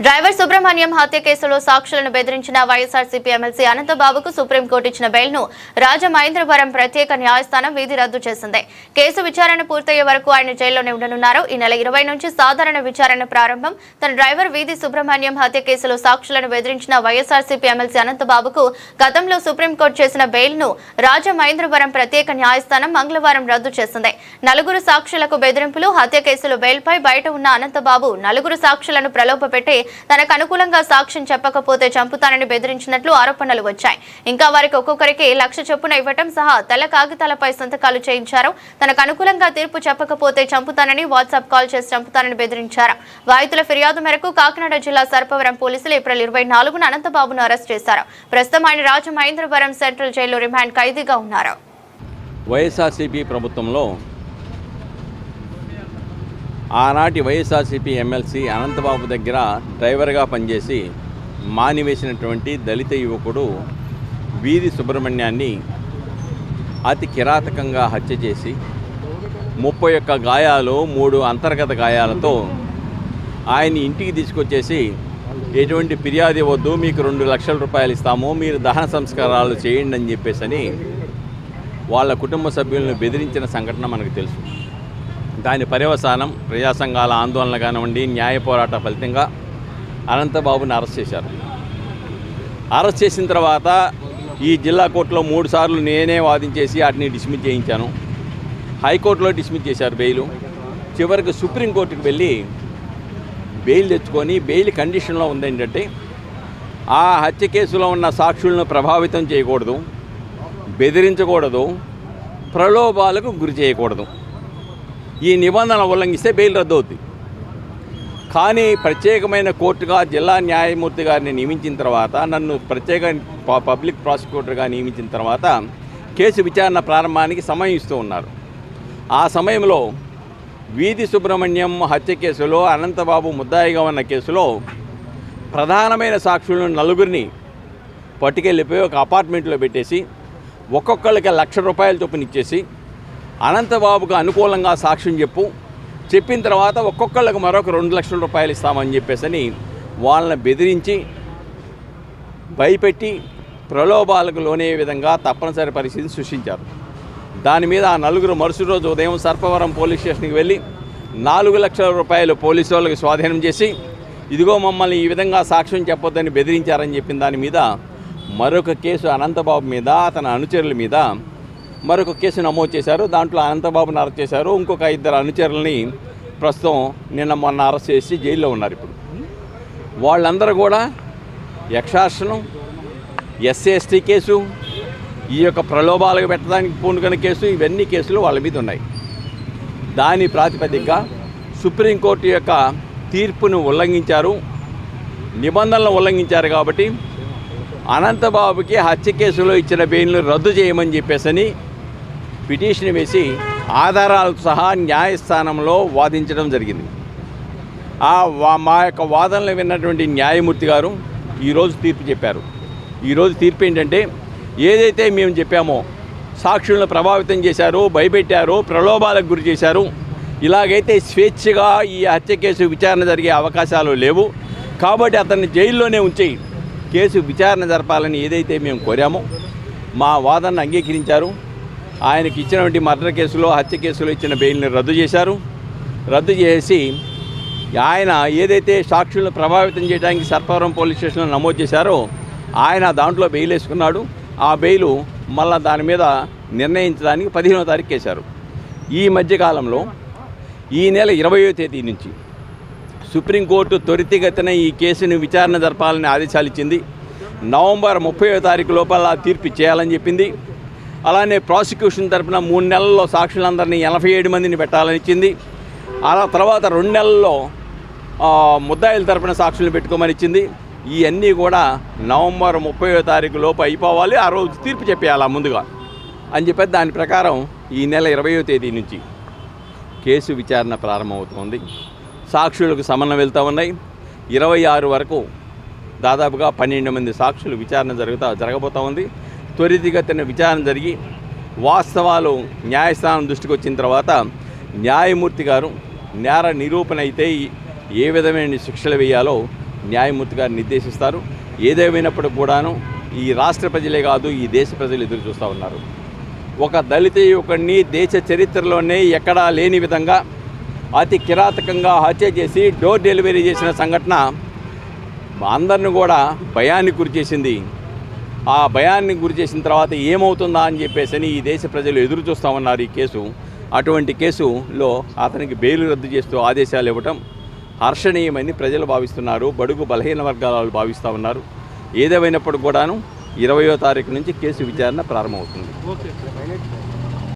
Driver Subrahmanyam హత్య కేసులో సాక్షులను బెదిరించిన వైఎస్ఆర్సీపీ ఎమ్మెల్సీ అనంతబాబుకు సుప్రీంకోర్టు ఇచ్చిన బెయిల్ను రాజమహేంద్రవరం ప్రత్యేక న్యాయస్థానం విధి రద్దు చేసింది. కేసు విచారణ పూర్తయ్యే వరకు ఆయన జైల్లోనే ఉండనున్నారు. ఈ నెల 20 నుంచి సాధారణ విచారణ ప్రారంభం. తన డ్రైవర్ వీధి సుబ్రహ్మణ్యం హత్య కేసులో సాక్షులను బెదిరించిన వైఎస్ఆర్సీపీ ఎమ్మెల్సీ అనంతబాబుకు గతంలో సుప్రీంకోర్టు చేసిన బెయిల్ను రాజమహేంద్రవరం ప్రత్యేక న్యాయస్థానం మంగళవారం రద్దు చేసింది. 4 సాక్షులకు బెదిరింపులు, హత్య కేసులో బెయిల్పై బయట ఉన్న అనంతబాబు 4 సాక్షులను ప్రలోభపెట్టి తనకు అనుకూలంగా సాక్ష్యం చెప్పకపోతే చంపుతానని బెదిరించినట్లు ఆరోపణలు వచ్చాయి. ఇంకా వారికి ఒక్కొక్కరికి 1,00,000 చొప్పున ఇవ్వటం సహా తెల్ల కాగితాలపై సంతకాలు చేయించారు. తనకు అనుకూలంగా తీర్పు చెప్పకపోతే చంపుతానని వాట్సాప్ కాల్ చేసి చంపుతానని బెదిరించారు. బాధితుల ఫిర్యాదు మేరకు కాకినాడ జిల్లా సర్పవరం పోలీసులు ఏప్రిల్ 24న అనంతబాబును అరెస్ట్ చేశారు. ప్రస్తుతం ఆయన రాజమహేంద్రవరం సెంట్రల్ జైల్లో రిమాండ్ ఖైదీగా ఉన్నారు. వైఎస్ఆర్సీపీ ప్రభుత్వంలో ఆనాటి వైఎస్ఆర్సీపీ ఎమ్మెల్సీ అనంతబాబు దగ్గర డ్రైవర్గా పనిచేసి మానివేసినటువంటి దళిత యువకుడు వీధి సుబ్రహ్మణ్యాన్ని అతి కిరాతకంగా హత్య చేసి 31 గాయాలు, 3 అంతర్గత గాయాలతో ఆయన ఇంటికి తీసుకొచ్చేసి ఎటువంటి ఫిర్యాదు ఇవ్వద్దు, మీకు 2 లక్షల రూపాయలు ఇస్తాము, మీరు దహన సంస్కారాలు చేయండి అని చెప్పేసి వాళ్ళ కుటుంబ సభ్యులను బెదిరించిన సంఘటన మనకు తెలుసు. దాని పర్యవసానం ప్రజా సంఘాల ఆందోళన కానివ్వండి, న్యాయ పోరాట ఫలితంగా అనంతబాబుని అరెస్ట్ చేశారు. అరెస్ట్ చేసిన తర్వాత ఈ జిల్లా కోర్టులో 3 సార్లు నేనే వాదించేసి వాటిని డిస్మిస్ చేయించాను. హైకోర్టులో డిస్మిస్ చేశారు బెయిలు. చివరికి సుప్రీంకోర్టుకు వెళ్ళి బెయిల్ తెచ్చుకొని బెయిల్ కండిషన్లో ఉందేంటంటే ఆ హత్య కేసులో ఉన్న సాక్షులను ప్రభావితం చేయకూడదు, బెదిరించకూడదు, ప్రలోభాలకు గురి చేయకూడదు. ఈ నిబంధన ఉల్లంఘిస్తే బెయిల్ రద్దు అవుతుంది. కానీ ప్రత్యేకమైన కోర్టుగా జిల్లా న్యాయమూర్తి గారిని నియమించిన తర్వాత, నన్ను ప్రత్యేక పబ్లిక్ ప్రాసిక్యూటర్గా నియమించిన తర్వాత కేసు విచారణ ప్రారంభానికి సమయం ఇస్తూ ఉన్నారు. ఆ సమయంలో వీధి సుబ్రహ్మణ్యం హత్య కేసులో అనంతబాబు ముద్దాయిగా ఉన్న కేసులో ప్రధానమైన సాక్షులను 4 పట్టుకెళ్ళిపోయి ఒక అపార్ట్మెంట్లో పెట్టేసి ఒక్కొక్కరికి 1,00,000 రూపాయల చొప్పున ఇచ్చేసి అనంతబాబుకు అనుకూలంగా సాక్ష్యం చెప్పిన తర్వాత ఒక్కొక్కళ్ళకి మరొక 2 లక్షల రూపాయలు ఇస్తామని చెప్పేసి వాళ్ళని బెదిరించి భయపెట్టి ప్రలోభాలకు లోనే విధంగా తప్పనిసరి పరిస్థితిని సృష్టించారు. దాని మీద ఆ 4 మరుసటి రోజు ఉదయం సర్పవరం పోలీస్ స్టేషన్కి వెళ్ళి 4 లక్షల రూపాయలు పోలీసు వాళ్ళకి స్వాధీనం చేసి, ఇదిగో మమ్మల్ని ఈ విధంగా సాక్ష్యం చెప్పొద్దని బెదిరించారని చెప్పిన దాని మీద మరొక కేసు అనంతబాబు మీద, అతని అనుచరుల మీద మరొక కేసు నమోదు చేశారు. దాంట్లో అనంతబాబుని అరెస్ట్ చేశారు. ఇంకొక 2 అనుచరులని ప్రస్తుతం మొన్న అరెస్ట్ చేసి జైల్లో ఉన్నారు. ఇప్పుడు వాళ్ళందరూ కూడా ఎక్సార్షన్, SC/ST కేసు, ఈ యొక్క ప్రలోభాలకు పెట్టడానికి పూనుకున్న కేసు, ఇవన్నీ కేసులు వాళ్ళ మీద ఉన్నాయి. దాని ప్రాతిపదికగా సుప్రీంకోర్టు యొక్క తీర్పును ఉల్లంఘించారు, నిబంధనలు ఉల్లంఘించారు. కాబట్టి అనంతబాబుకి హత్య కేసులో ఇచ్చిన బెయిల్ను రద్దు చేయమని చెప్పేసి పిటిషన్ వేసి ఆధారాలతో సహా న్యాయస్థానంలో వాదించడం జరిగింది. మా యొక్క వాదనలు విన్నటువంటి న్యాయమూర్తి గారు ఈరోజు తీర్పు చెప్పారు. ఈరోజు తీర్పు ఏంటంటే, ఏదైతే మేము చెప్పామో సాక్షులను ప్రభావితం చేశారు, భయపెట్టారు, ప్రలోభాలకు గురి చేశారు, ఇలాగైతే స్వేచ్ఛగా ఈ హత్య కేసు విచారణ జరిగే అవకాశాలు లేవు. కాబట్టి అతన్ని జైల్లోనే ఉంచి కేసు విచారణ జరపాలని ఏదైతే మేము కోరామో మా వాదనను అంగీకరించారు. ఆయనకి ఇచ్చినటువంటి మర్డర్ కేసులో, హత్య కేసులో ఇచ్చిన బెయిల్ని రద్దు చేశారు. రద్దు చేసి ఆయన ఏదైతే సాక్షులను ప్రభావితం చేయడానికి సర్పవరం పోలీస్ స్టేషన్లో నమోదు చేశారో ఆయన దాంట్లో బెయిల్ వేసుకున్నాడు. ఆ బెయిలు మళ్ళీ దాని మీద నిర్ణయించడానికి 15వ తారీఖు వేశారు. ఈ మధ్యకాలంలో ఈ నెల 20వ తేదీ నుంచి సుప్రీంకోర్టు త్వరితగతిన ఈ కేసును విచారణ జరపాలని ఆదేశాలు ఇచ్చింది. నవంబర్ 30వ తారీఖు లోపల తీర్పు చేయాలని చెప్పింది. అలానే ప్రాసిక్యూషన్ తరఫున 3 నెలల్లో సాక్షులందరినీ 87 మందిని పెట్టాలని ఇచ్చింది. అలా తర్వాత 2 నెలల్లో ముద్దాయిల తరఫున సాక్షులను పెట్టుకోమని ఇచ్చింది. ఇవన్నీ కూడా నవంబర్ 30వ తారీఖు లోపు అయిపోవాలి, ఆ రోజు తీర్పు చెప్పేయాలా ముందుగా అని చెప్పి దాని ప్రకారం ఈ నెల 20వ తేదీ నుంచి కేసు విచారణ ప్రారంభమవుతోంది. సాక్షులకు సమన్లు వెళ్తూ ఉన్నాయి. 26 వరకు దాదాపుగా 12 మంది సాక్షులు విచారణ జరగబోతూ ఉంది. త్వరితగతిన విచారణ జరిగి వాస్తవాలు న్యాయస్థానం దృష్టికి వచ్చిన తర్వాత న్యాయమూర్తి గారు నేర నిరూపణ అయితే ఏ విధమైన శిక్షలు వేయాలో న్యాయమూర్తి గారు నిర్దేశిస్తారు. ఏదేమైనప్పటికి కూడాను ఈ రాష్ట్ర ప్రజలే కాదు, ఈ దేశ ప్రజలు ఎదురు చూస్తూ ఉన్నారు. ఒక దళిత యువకుడిని దేశ చరిత్రలోనే ఎక్కడా లేని విధంగా అతి కిరాతకంగా హత్య చేసి డోర్ డెలివరీ చేసిన సంఘటన అందరిని కూడా భయానికి గురి చేసింది. ఆ భయాన్ని గురి చేసిన తర్వాత ఏమవుతుందా అని చెప్పేసి ఈ దేశ ప్రజలు ఎదురు చూస్తూ ఉన్నారు ఈ కేసు. అటువంటి కేసులో అతనికి బెయిల్ రద్దు చేస్తూ ఆదేశాలు ఇవ్వటం హర్షణీయమని ప్రజలు భావిస్తున్నారు, బడుగు బలహీన వర్గాల వాళ్ళు భావిస్తూ ఉన్నారు. ఏదేమైనప్పుడు కూడాను 20వ తారీఖు నుంచి కేసు విచారణ ప్రారంభమవుతుంది.